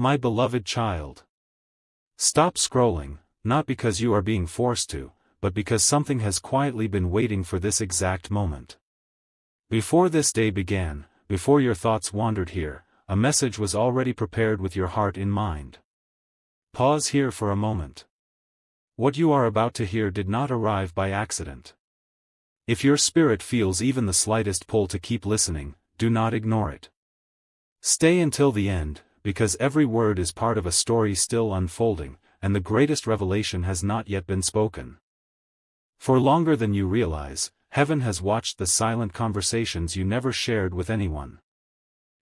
My beloved child. Stop scrolling, not because you are being forced to, but because something has quietly been waiting for this exact moment. Before this day began, before your thoughts wandered here, a message was already prepared with your heart in mind. Pause here for a moment. What you are about to hear did not arrive by accident. If your spirit feels even the slightest pull to keep listening, do not ignore it. Stay until the end, because every word is part of a story still unfolding, and the greatest revelation has not yet been spoken. For longer than you realize, heaven has watched the silent conversations you never shared with anyone.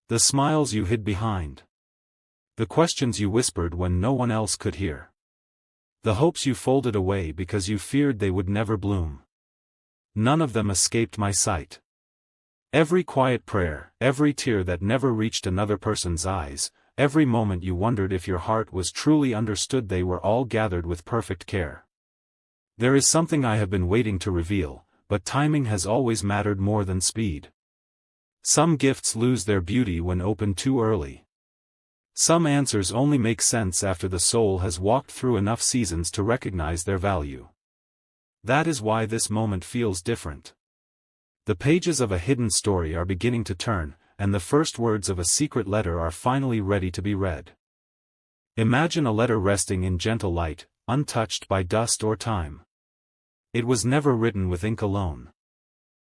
The smiles you hid behind. The questions you whispered when no one else could hear. The hopes you folded away because you feared they would never bloom. None of them escaped my sight. Every quiet prayer, every tear that never reached another person's eyes, every moment you wondered if your heart was truly understood, they were all gathered with perfect care. There is something I have been waiting to reveal, but timing has always mattered more than speed. Some gifts lose their beauty when opened too early. Some answers only make sense after the soul has walked through enough seasons to recognize their value. That is why this moment feels different. The pages of a hidden story are beginning to turn, and the first words of a secret letter are finally ready to be read. Imagine a letter resting in gentle light, untouched by dust or time. It was never written with ink alone.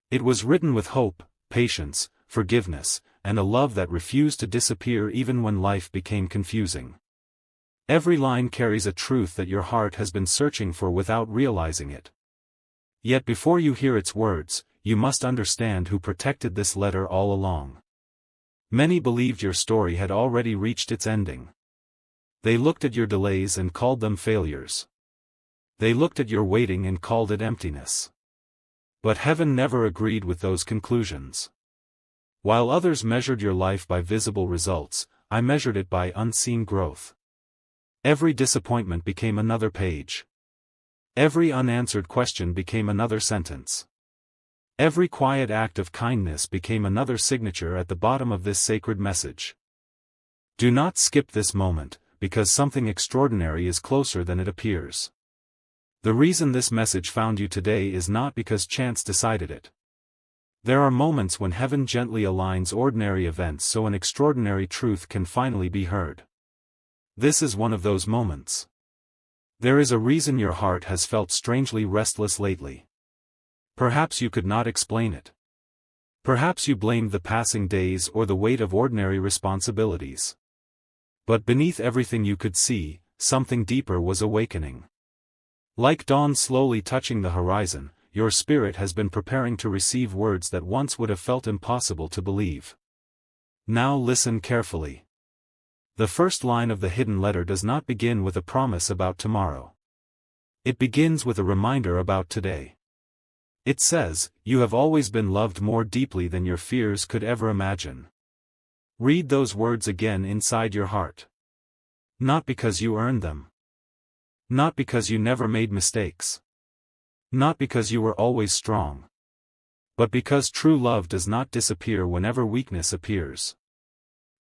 It was written with hope, patience, forgiveness, and a love that refused to disappear even when life became confusing. Every line carries a truth that your heart has been searching for without realizing it. Yet before you hear its words, you must understand who protected this letter all along. Many believed your story had already reached its ending. They looked at your delays and called them failures. They looked at your waiting and called it emptiness. But heaven never agreed with those conclusions. While others measured your life by visible results, I measured it by unseen growth. Every disappointment became another page. Every unanswered question became another sentence. Every quiet act of kindness became another signature at the bottom of this sacred message. Do not skip this moment, because something extraordinary is closer than it appears. The reason this message found you today is not because chance decided it. There are moments when heaven gently aligns ordinary events so an extraordinary truth can finally be heard. This is one of those moments. There is a reason your heart has felt strangely restless lately. Perhaps you could not explain it. Perhaps you blamed the passing days or the weight of ordinary responsibilities. But beneath everything you could see, something deeper was awakening. Like dawn slowly touching the horizon, your spirit has been preparing to receive words that once would have felt impossible to believe. Now listen carefully. The first line of the hidden letter does not begin with a promise about tomorrow. It begins with a reminder about today. It says, "You have always been loved more deeply than your fears could ever imagine." Read those words again inside your heart. Not because you earned them. Not because you never made mistakes. Not because you were always strong. But because true love does not disappear whenever weakness appears.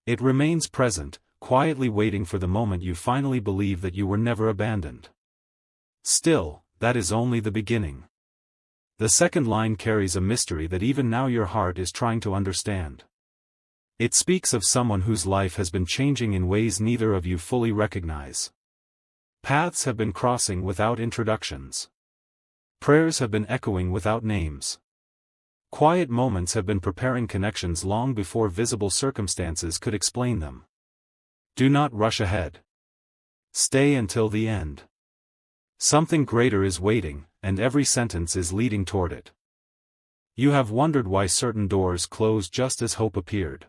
It remains present, quietly waiting for the moment you finally believe that you were never abandoned. Still, that is only the beginning. The second line carries a mystery that even now your heart is trying to understand. It speaks of someone whose life has been changing in ways neither of you fully recognize. Paths have been crossing without introductions. Prayers have been echoing without names. Quiet moments have been preparing connections long before visible circumstances could explain them. Do not rush ahead. Stay until the end. Something greater is waiting, and every sentence is leading toward it. You have wondered why certain doors closed just as hope appeared.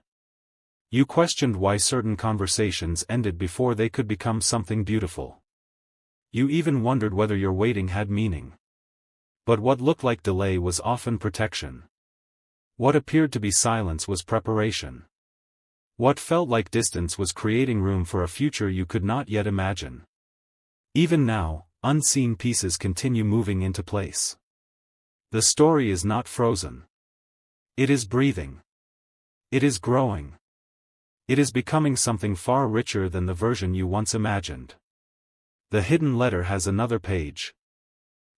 You questioned why certain conversations ended before they could become something beautiful. You even wondered whether your waiting had meaning. But what looked like delay was often protection. What appeared to be silence was preparation. What felt like distance was creating room for a future you could not yet imagine. Even now, unseen pieces continue moving into place. The story is not frozen. It is breathing. It is growing. It is becoming something far richer than the version you once imagined. The hidden letter has another page.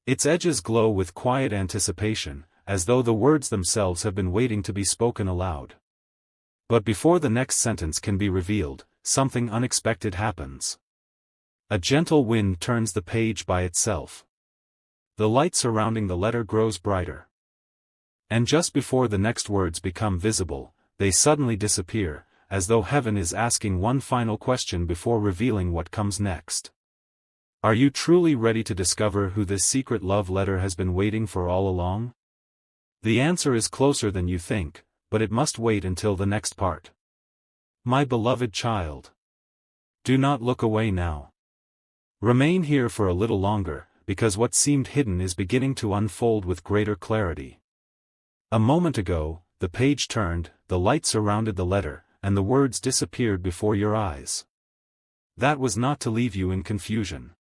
Its edges glow with quiet anticipation, as though the words themselves have been waiting to be spoken aloud. But before the next sentence can be revealed, something unexpected happens. A gentle wind turns the page by itself. The light surrounding the letter grows brighter. And just before the next words become visible, they suddenly disappear, as though heaven is asking one final question before revealing what comes next. Are you truly ready to discover who this secret love letter has been waiting for all along? The answer is closer than you think, but it must wait until the next part. My beloved child. Do not look away now. Remain here for a little longer, because what seemed hidden is beginning to unfold with greater clarity. A moment ago, the page turned, the light surrounded the letter, and the words disappeared before your eyes. That was not to leave you in confusion.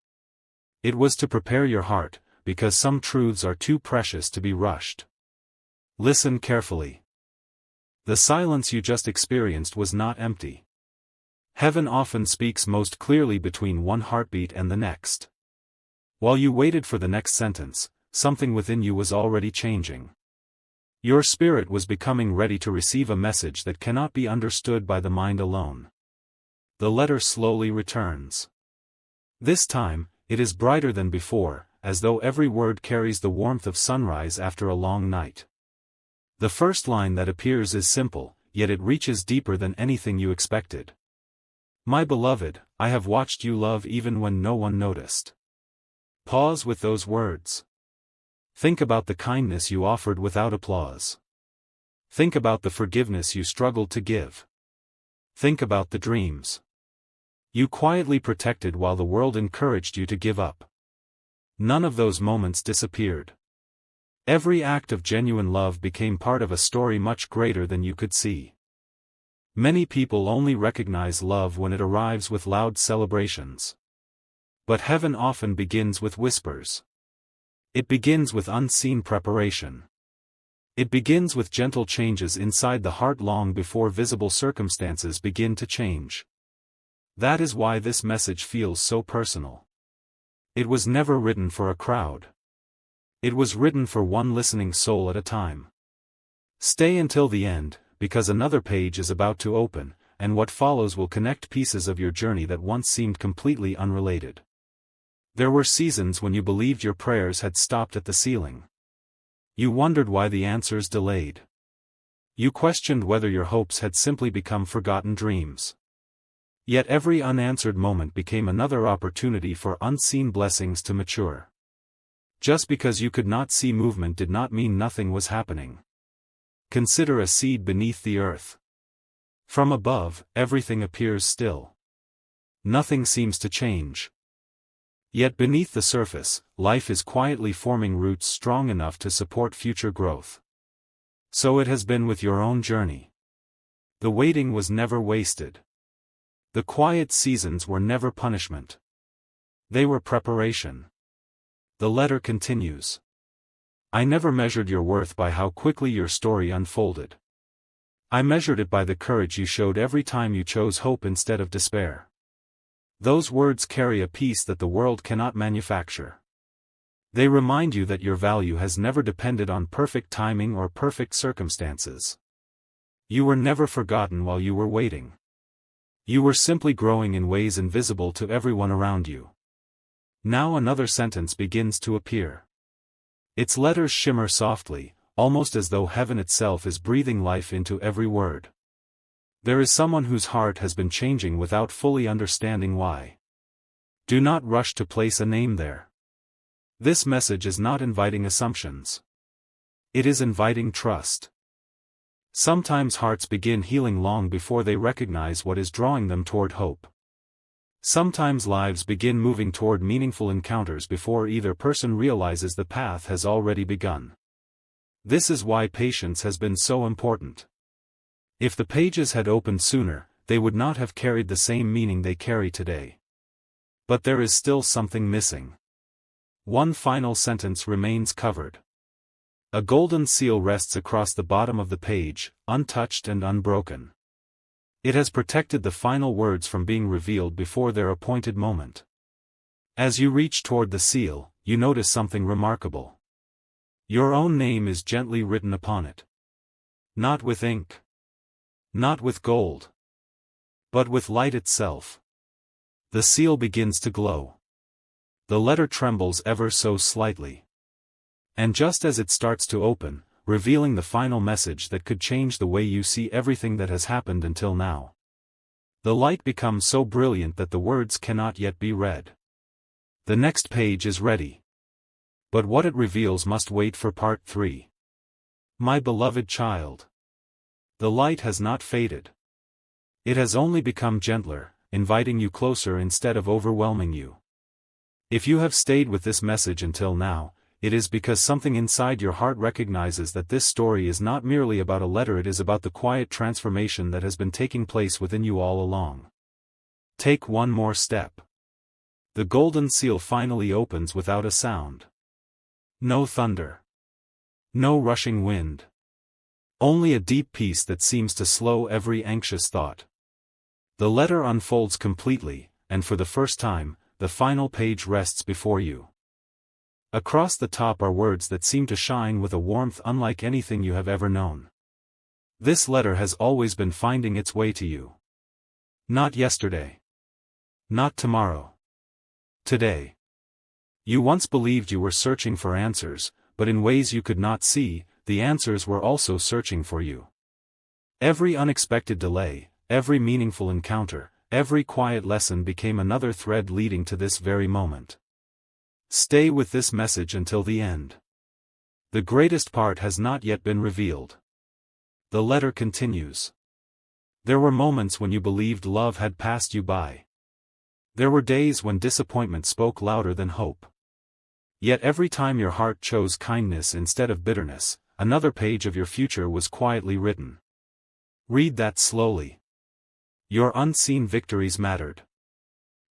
It was to prepare your heart, because some truths are too precious to be rushed. Listen carefully. The silence you just experienced was not empty. Heaven often speaks most clearly between one heartbeat and the next. While you waited for the next sentence, something within you was already changing. Your spirit was becoming ready to receive a message that cannot be understood by the mind alone. The letter slowly returns. This time, it is brighter than before, as though every word carries the warmth of sunrise after a long night. The first line that appears is simple, yet it reaches deeper than anything you expected. My beloved, I have watched you love even when no one noticed. Pause with those words. Think about the kindness you offered without applause. Think about the forgiveness you struggled to give. Think about the dreams you quietly protected while the world encouraged you to give up. None of those moments disappeared. Every act of genuine love became part of a story much greater than you could see. Many people only recognize love when it arrives with loud celebrations. But heaven often begins with whispers. It begins with unseen preparation. It begins with gentle changes inside the heart long before visible circumstances begin to change. That is why this message feels so personal. It was never written for a crowd. It was written for one listening soul at a time. Stay until the end, because another page is about to open, and what follows will connect pieces of your journey that once seemed completely unrelated. There were seasons when you believed your prayers had stopped at the ceiling. You wondered why the answers delayed. You questioned whether your hopes had simply become forgotten dreams. Yet every unanswered moment became another opportunity for unseen blessings to mature. Just because you could not see movement did not mean nothing was happening. Consider a seed beneath the earth. From above, everything appears still. Nothing seems to change. Yet beneath the surface, life is quietly forming roots strong enough to support future growth. So it has been with your own journey. The waiting was never wasted. The quiet seasons were never punishment. They were preparation. The letter continues. I never measured your worth by how quickly your story unfolded. I measured it by the courage you showed every time you chose hope instead of despair. Those words carry a peace that the world cannot manufacture. They remind you that your value has never depended on perfect timing or perfect circumstances. You were never forgotten while you were waiting. You were simply growing in ways invisible to everyone around you. Now another sentence begins to appear. Its letters shimmer softly, almost as though heaven itself is breathing life into every word. There is someone whose heart has been changing without fully understanding why. Do not rush to place a name there. This message is not inviting assumptions. It is inviting trust. Sometimes hearts begin healing long before they recognize what is drawing them toward hope. Sometimes lives begin moving toward meaningful encounters before either person realizes the path has already begun. This is why patience has been so important. If the pages had opened sooner, they would not have carried the same meaning they carry today. But there is still something missing. One final sentence remains covered. A golden seal rests across the bottom of the page, untouched and unbroken. It has protected the final words from being revealed before their appointed moment. As you reach toward the seal, you notice something remarkable. Your own name is gently written upon it. Not with ink. Not with gold. But with light itself. The seal begins to glow. The letter trembles ever so slightly. And just as it starts to open, revealing the final message that could change the way you see everything that has happened until now. The light becomes so brilliant that the words cannot yet be read. The next page is ready. But what it reveals must wait for part 3. My beloved child. The light has not faded. It has only become gentler, inviting you closer instead of overwhelming you. If you have stayed with this message until now, it is because something inside your heart recognizes that this story is not merely about a letter, it is about the quiet transformation that has been taking place within you all along. Take one more step. The golden seal finally opens without a sound. No thunder. No rushing wind. Only a deep peace that seems to slow every anxious thought. The letter unfolds completely, and for the first time, the final page rests before you. Across the top are words that seem to shine with a warmth unlike anything you have ever known. This letter has always been finding its way to you. Not yesterday. Not tomorrow. Today. You once believed you were searching for answers, but in ways you could not see, the answers were also searching for you. Every unexpected delay, every meaningful encounter, every quiet lesson became another thread leading to this very moment. Stay with this message until the end. The greatest part has not yet been revealed. The letter continues. There were moments when you believed love had passed you by. There were days when disappointment spoke louder than hope. Yet every time your heart chose kindness instead of bitterness, another page of your future was quietly written. Read that slowly. Your unseen victories mattered.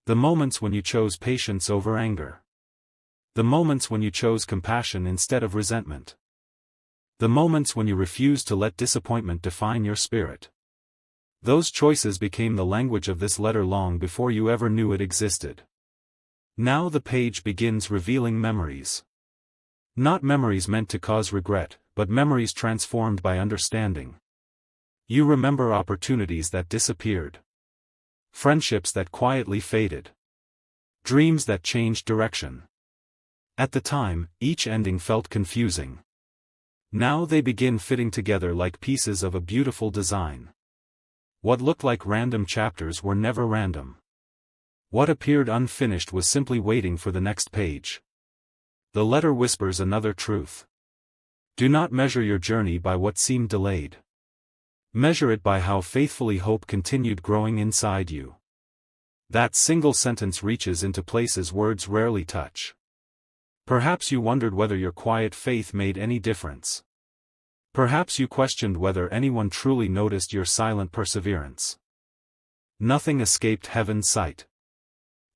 The moments when you chose patience over anger. The moments when you chose compassion instead of resentment. The moments when you refused to let disappointment define your spirit. Those choices became the language of this letter long before you ever knew it existed. Now the page begins revealing memories. Not memories meant to cause regret, but memories transformed by understanding. You remember opportunities that disappeared. Friendships that quietly faded. Dreams that changed direction. At the time, each ending felt confusing. Now they begin fitting together like pieces of a beautiful design. What looked like random chapters were never random. What appeared unfinished was simply waiting for the next page. The letter whispers another truth. Do not measure your journey by what seemed delayed. Measure it by how faithfully hope continued growing inside you. That single sentence reaches into places words rarely touch. Perhaps you wondered whether your quiet faith made any difference. Perhaps you questioned whether anyone truly noticed your silent perseverance. Nothing escaped heaven's sight.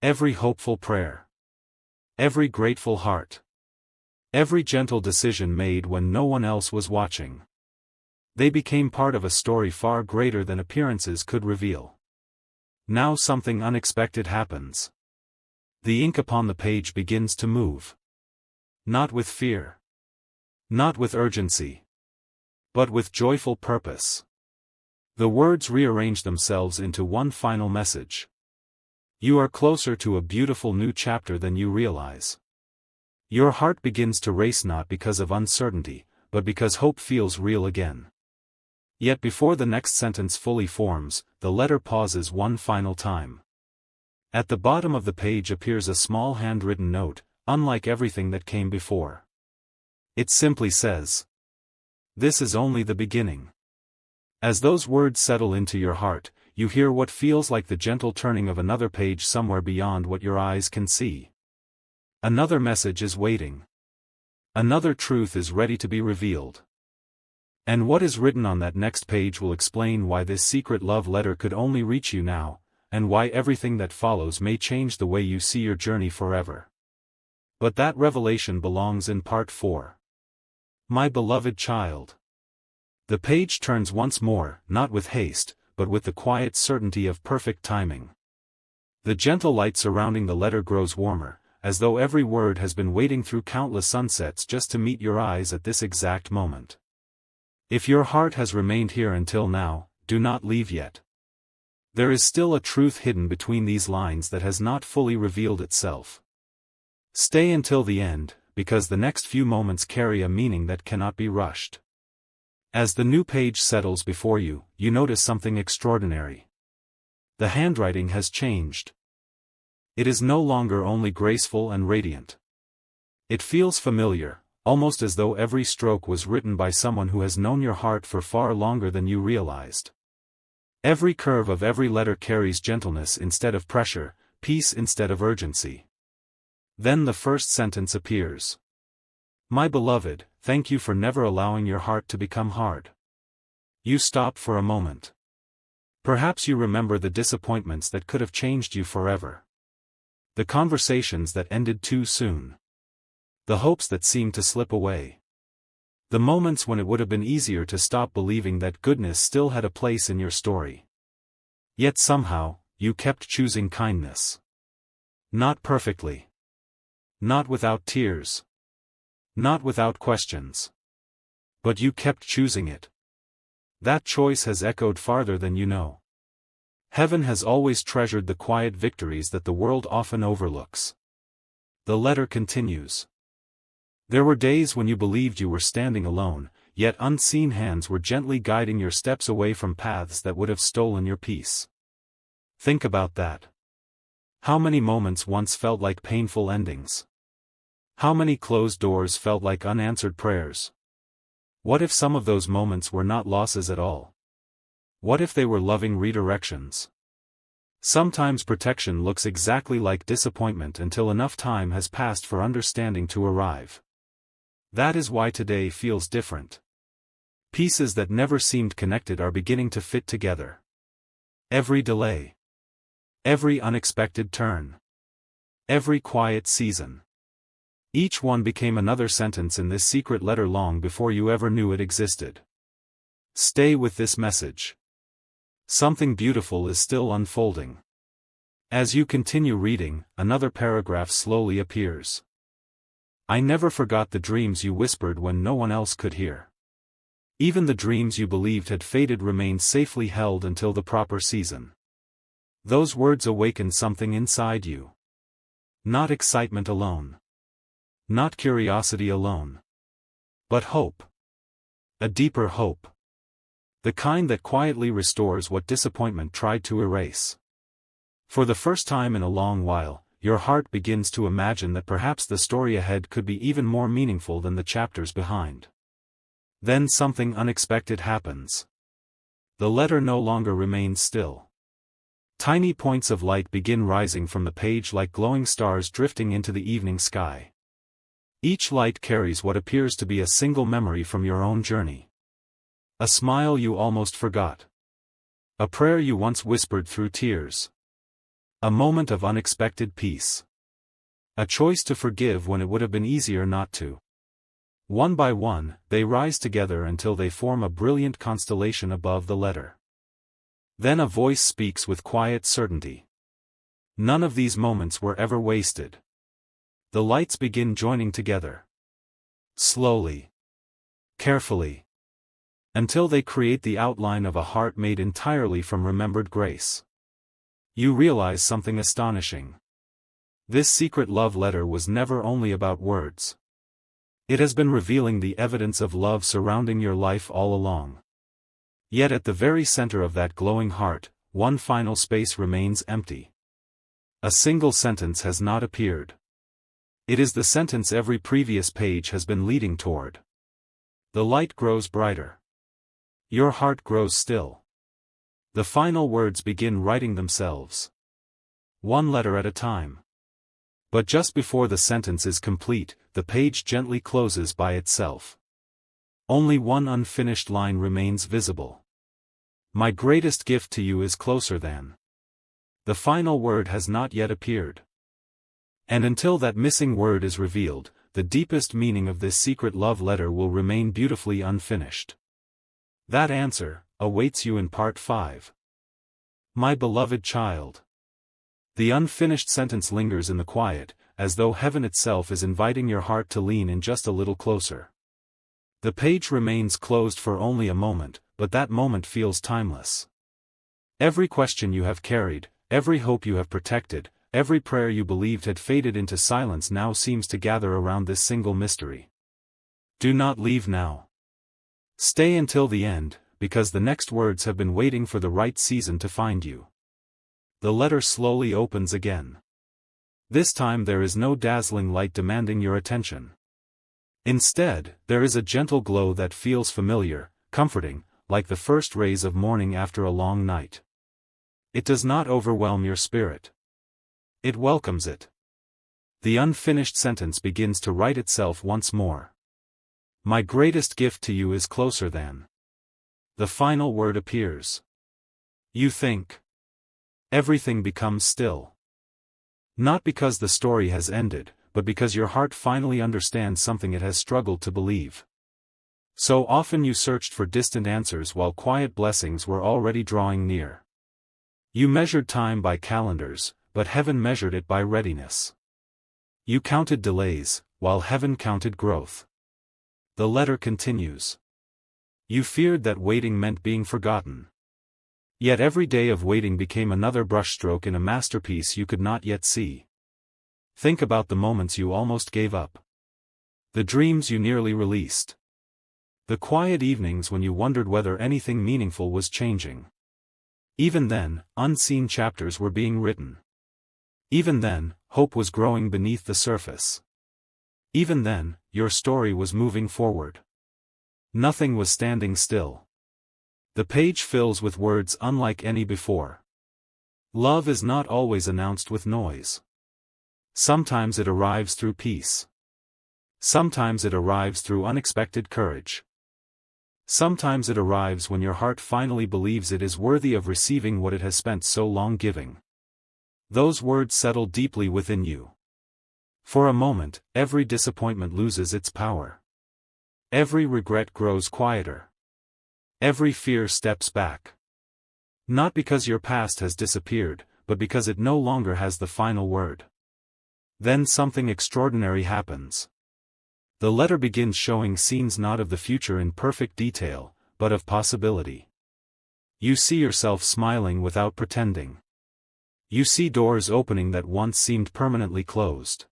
Every hopeful prayer. Every grateful heart. Every gentle decision made when no one else was watching. They became part of a story far greater than appearances could reveal. Now something unexpected happens. The ink upon the page begins to move. Not with fear. Not with urgency. But with joyful purpose. The words rearrange themselves into one final message. You are closer to a beautiful new chapter than you realize. Your heart begins to race not because of uncertainty, but because hope feels real again. Yet before the next sentence fully forms, the letter pauses one final time. At the bottom of the page appears a small handwritten note, unlike everything that came before. It simply says, "This is only the beginning." As those words settle into your heart, you hear what feels like the gentle turning of another page somewhere beyond what your eyes can see. Another message is waiting. Another truth is ready to be revealed. And what is written on that next page will explain why this secret love letter could only reach you now, and why everything that follows may change the way you see your journey forever. But that revelation belongs in part 4. My beloved child. The page turns once more, not with haste, but with the quiet certainty of perfect timing. The gentle light surrounding the letter grows warmer, as though every word has been waiting through countless sunsets just to meet your eyes at this exact moment. If your heart has remained here until now, do not leave yet. There is still a truth hidden between these lines that has not fully revealed itself. Stay until the end, because the next few moments carry a meaning that cannot be rushed. As the new page settles before you, you notice something extraordinary. The handwriting has changed. It is no longer only graceful and radiant. It feels familiar, almost as though every stroke was written by someone who has known your heart for far longer than you realized. Every curve of every letter carries gentleness instead of pressure, peace instead of urgency. Then the first sentence appears. My beloved, thank you for never allowing your heart to become hard. You stop for a moment. Perhaps you remember the disappointments that could have changed you forever. The conversations that ended too soon. The hopes that seemed to slip away. The moments when it would have been easier to stop believing that goodness still had a place in your story. Yet somehow, you kept choosing kindness. Not perfectly. Not without tears. Not without questions. But you kept choosing it. That choice has echoed farther than you know. Heaven has always treasured the quiet victories that the world often overlooks. The letter continues. There were days when you believed you were standing alone, yet unseen hands were gently guiding your steps away from paths that would have stolen your peace. Think about that. How many moments once felt like painful endings? How many closed doors felt like unanswered prayers? What if some of those moments were not losses at all? What if they were loving redirections? Sometimes protection looks exactly like disappointment until enough time has passed for understanding to arrive. That is why today feels different. Pieces that never seemed connected are beginning to fit together. Every delay. Every unexpected turn. Every quiet season. Each one became another sentence in this secret letter long before you ever knew it existed. Stay with this message. Something beautiful is still unfolding. As you continue reading, another paragraph slowly appears. I never forgot the dreams you whispered when no one else could hear. Even the dreams you believed had faded remained safely held until the proper season. Those words awakened something inside you. Not excitement alone. Not curiosity alone. But hope. A deeper hope. The kind that quietly restores what disappointment tried to erase. For the first time in a long while, your heart begins to imagine that perhaps the story ahead could be even more meaningful than the chapters behind. Then something unexpected happens. The letter no longer remains still. Tiny points of light begin rising from the page like glowing stars drifting into the evening sky. Each light carries what appears to be a single memory from your own journey. A smile you almost forgot. A prayer you once whispered through tears. A moment of unexpected peace. A choice to forgive when it would have been easier not to. One by one, they rise together until they form a brilliant constellation above the letter. Then a voice speaks with quiet certainty. None of these moments were ever wasted. The lights begin joining together. Slowly. Carefully. Until they create the outline of a heart made entirely from remembered grace. You realize something astonishing. This secret love letter was never only about words. It has been revealing the evidence of love surrounding your life all along. Yet at the very center of that glowing heart, one final space remains empty. A single sentence has not appeared. It is the sentence every previous page has been leading toward. The light grows brighter. Your heart grows still. The final words begin writing themselves. One letter at a time. But just before the sentence is complete, the page gently closes by itself. Only one unfinished line remains visible. My greatest gift to you is closer than. The final word has not yet appeared. And until that missing word is revealed, the deepest meaning of this secret love letter will remain beautifully unfinished. That answer awaits you in part 5. My beloved child. The unfinished sentence lingers in the quiet, as though heaven itself is inviting your heart to lean in just a little closer. The page remains closed for only a moment, but that moment feels timeless. Every question you have carried, every hope you have protected, every prayer you believed had faded into silence now seems to gather around this single mystery. Do not leave now. Stay until the end, because the next words have been waiting for the right season to find you. The letter slowly opens again. This time there is no dazzling light demanding your attention. Instead, there is a gentle glow that feels familiar, comforting, like the first rays of morning after a long night. It does not overwhelm your spirit. It welcomes it. The unfinished sentence begins to write itself once more. My greatest gift to you is closer than. The final word appears. You think. Everything becomes still. Not because the story has ended, but because your heart finally understands something it has struggled to believe. So often you searched for distant answers while quiet blessings were already drawing near. You measured time by calendars, but heaven measured it by readiness. You counted delays, while heaven counted growth. The letter continues. You feared that waiting meant being forgotten. Yet every day of waiting became another brushstroke in a masterpiece you could not yet see. Think about the moments you almost gave up. The dreams you nearly released. The quiet evenings when you wondered whether anything meaningful was changing. Even then, unseen chapters were being written. Even then, hope was growing beneath the surface. Even then, your story was moving forward. Nothing was standing still. The page fills with words unlike any before. Love is not always announced with noise. Sometimes it arrives through peace. Sometimes it arrives through unexpected courage. Sometimes it arrives when your heart finally believes it is worthy of receiving what it has spent so long giving. Those words settle deeply within you. For a moment, every disappointment loses its power. Every regret grows quieter. Every fear steps back. Not because your past has disappeared, but because it no longer has the final word. Then something extraordinary happens. The letter begins showing scenes not of the future in perfect detail, but of possibility. You see yourself smiling without pretending. You see doors opening that once seemed permanently closed.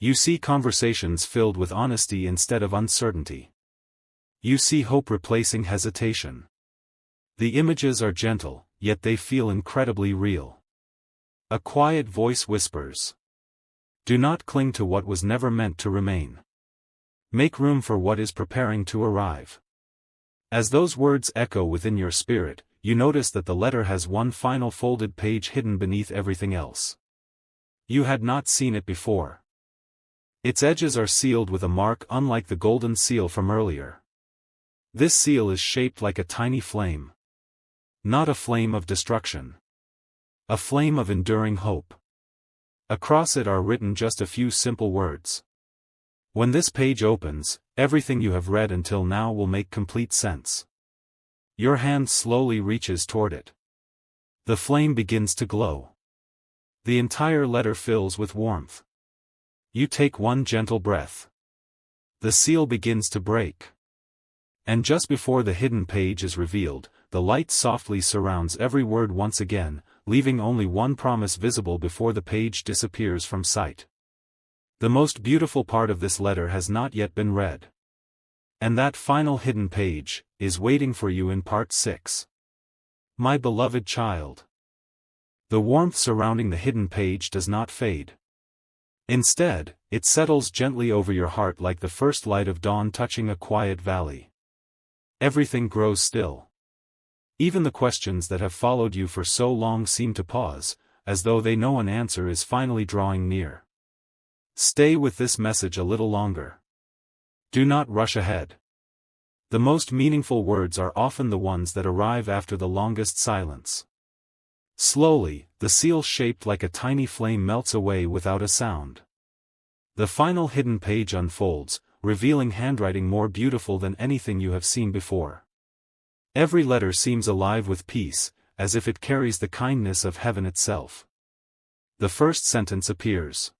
You see conversations filled with honesty instead of uncertainty. You see hope replacing hesitation. The images are gentle, yet they feel incredibly real. A quiet voice whispers. Do not cling to what was never meant to remain. Make room for what is preparing to arrive. As those words echo within your spirit, you notice that the letter has one final folded page hidden beneath everything else. You had not seen it before. Its edges are sealed with a mark unlike the golden seal from earlier. This seal is shaped like a tiny flame. Not a flame of destruction. A flame of enduring hope. Across it are written just a few simple words. When this page opens, everything you have read until now will make complete sense. Your hand slowly reaches toward it. The flame begins to glow. The entire letter fills with warmth. You take one gentle breath. The seal begins to break. And just before the hidden page is revealed, the light softly surrounds every word once again, leaving only one promise visible before the page disappears from sight. The most beautiful part of this letter has not yet been read. And that final hidden page is waiting for you in part 6. My beloved child. The warmth surrounding the hidden page does not fade. Instead, it settles gently over your heart like the first light of dawn touching a quiet valley. Everything grows still. Even the questions that have followed you for so long seem to pause, as though they know an answer is finally drawing near. Stay with this message a little longer. Do not rush ahead. The most meaningful words are often the ones that arrive after the longest silence. Slowly, the seal shaped like a tiny flame melts away without a sound. The final hidden page unfolds, revealing handwriting more beautiful than anything you have seen before. Every letter seems alive with peace, as if it carries the kindness of heaven itself. The first sentence appears.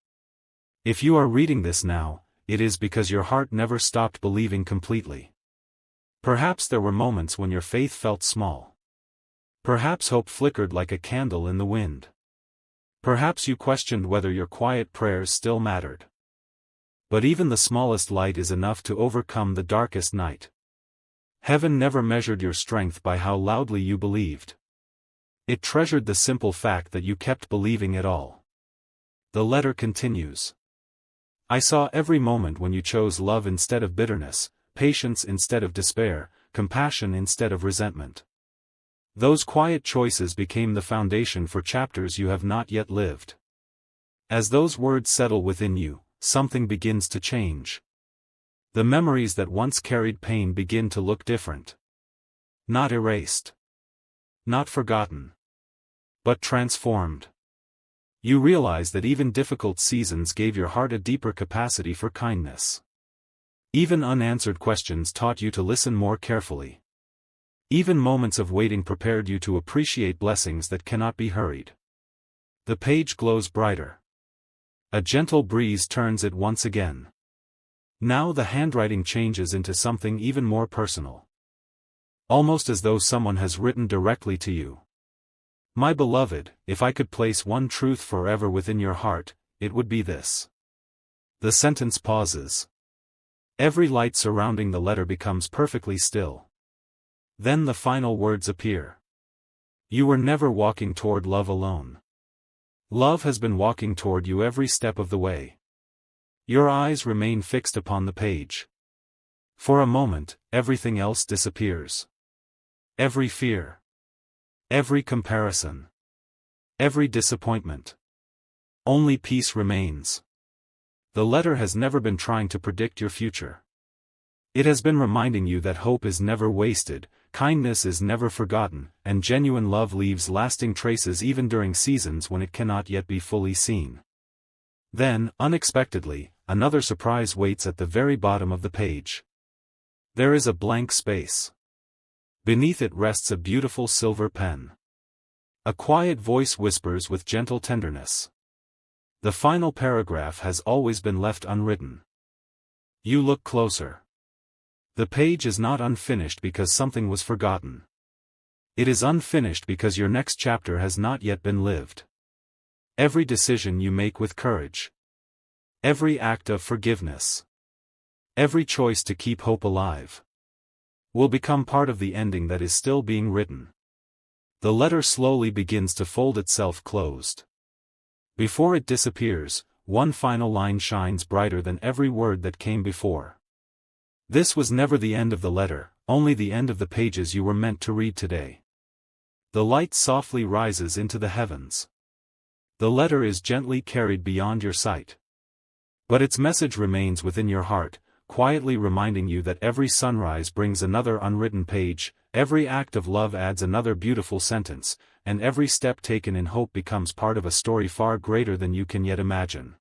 If you are reading this now, it is because your heart never stopped believing completely. Perhaps there were moments when your faith felt small. Perhaps hope flickered like a candle in the wind. Perhaps you questioned whether your quiet prayers still mattered. But even the smallest light is enough to overcome the darkest night. Heaven never measured your strength by how loudly you believed. It treasured the simple fact that you kept believing at all. The letter continues. I saw every moment when you chose love instead of bitterness, patience instead of despair, compassion instead of resentment. Those quiet choices became the foundation for chapters you have not yet lived. As those words settle within you, something begins to change. The memories that once carried pain begin to look different. Not erased. Not forgotten. But transformed. You realize that even difficult seasons gave your heart a deeper capacity for kindness. Even unanswered questions taught you to listen more carefully. Even moments of waiting prepared you to appreciate blessings that cannot be hurried. The page glows brighter. A gentle breeze turns it once again. Now the handwriting changes into something even more personal. Almost as though someone has written directly to you. My beloved, if I could place one truth forever within your heart, it would be this. The sentence pauses. Every light surrounding the letter becomes perfectly still. Then the final words appear. You were never walking toward love alone. Love has been walking toward you every step of the way. Your eyes remain fixed upon the page. For a moment, everything else disappears. Every fear. Every comparison. Every disappointment. Only peace remains. The letter has never been trying to predict your future. It has been reminding you that hope is never wasted, kindness is never forgotten, and genuine love leaves lasting traces even during seasons when it cannot yet be fully seen. Then, unexpectedly, another surprise waits at the very bottom of the page. There is a blank space. Beneath it rests a beautiful silver pen. A quiet voice whispers with gentle tenderness. The final paragraph has always been left unwritten. You look closer. The page is not unfinished because something was forgotten. It is unfinished because your next chapter has not yet been lived. Every decision you make with courage. Every act of forgiveness. Every choice to keep hope alive. Will become part of the ending that is still being written. The letter slowly begins to fold itself closed. Before it disappears, one final line shines brighter than every word that came before. This was never the end of the letter, only the end of the pages you were meant to read today. The light softly rises into the heavens. The letter is gently carried beyond your sight. But its message remains within your heart, quietly reminding you that every sunrise brings another unwritten page, every act of love adds another beautiful sentence, and every step taken in hope becomes part of a story far greater than you can yet imagine.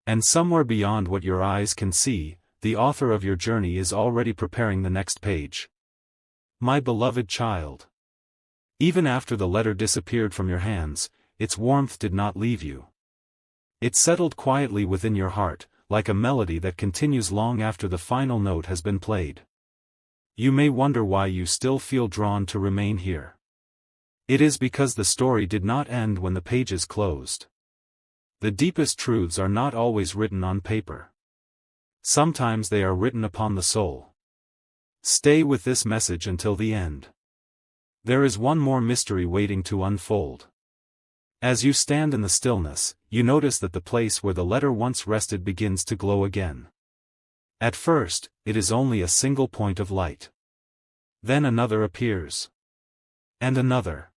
And somewhere beyond what your eyes can see, the author of your journey is already preparing the next page. My beloved child. Even after the letter disappeared from your hands, its warmth did not leave you. It settled quietly within your heart, like a melody that continues long after the final note has been played. You may wonder why you still feel drawn to remain here. It is because the story did not end when the pages closed. The deepest truths are not always written on paper. Sometimes they are written upon the soul. Stay with this message until the end. There is one more mystery waiting to unfold. As you stand in the stillness, you notice that the place where the letter once rested begins to glow again. At first, it is only a single point of light. Then another appears. And another.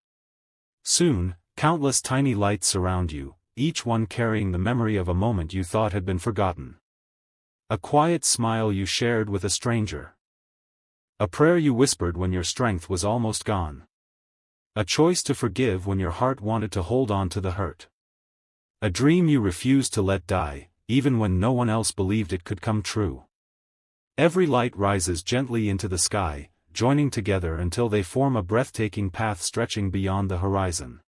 Soon, countless tiny lights surround you, each one carrying the memory of a moment you thought had been forgotten. A quiet smile you shared with a stranger. A prayer you whispered when your strength was almost gone. A choice to forgive when your heart wanted to hold on to the hurt. A dream you refused to let die, even when no one else believed it could come true. Every light rises gently into the sky, joining together until they form a breathtaking path stretching beyond the horizon.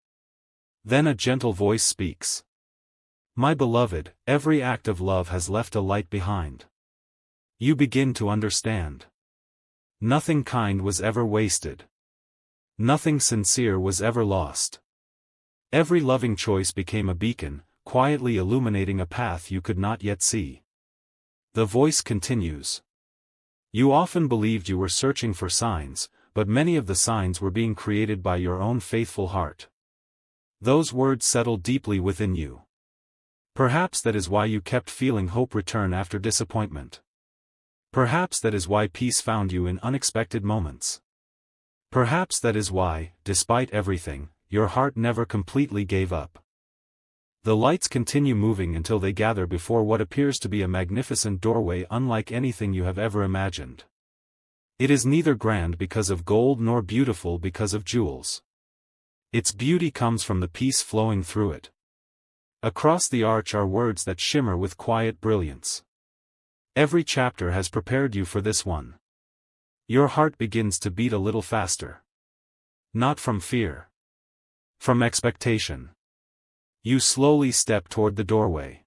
Then a gentle voice speaks. My beloved, every act of love has left a light behind. You begin to understand. Nothing kind was ever wasted. Nothing sincere was ever lost. Every loving choice became a beacon, quietly illuminating a path you could not yet see. The voice continues. You often believed you were searching for signs, but many of the signs were being created by your own faithful heart. Those words settled deeply within you. Perhaps that is why you kept feeling hope return after disappointment. Perhaps that is why peace found you in unexpected moments. Perhaps that is why, despite everything, your heart never completely gave up. The lights continue moving until they gather before what appears to be a magnificent doorway unlike anything you have ever imagined. It is neither grand because of gold nor beautiful because of jewels. Its beauty comes from the peace flowing through it. Across the arch are words that shimmer with quiet brilliance. Every chapter has prepared you for this one. Your heart begins to beat a little faster. Not from fear. From expectation. You slowly step toward the doorway.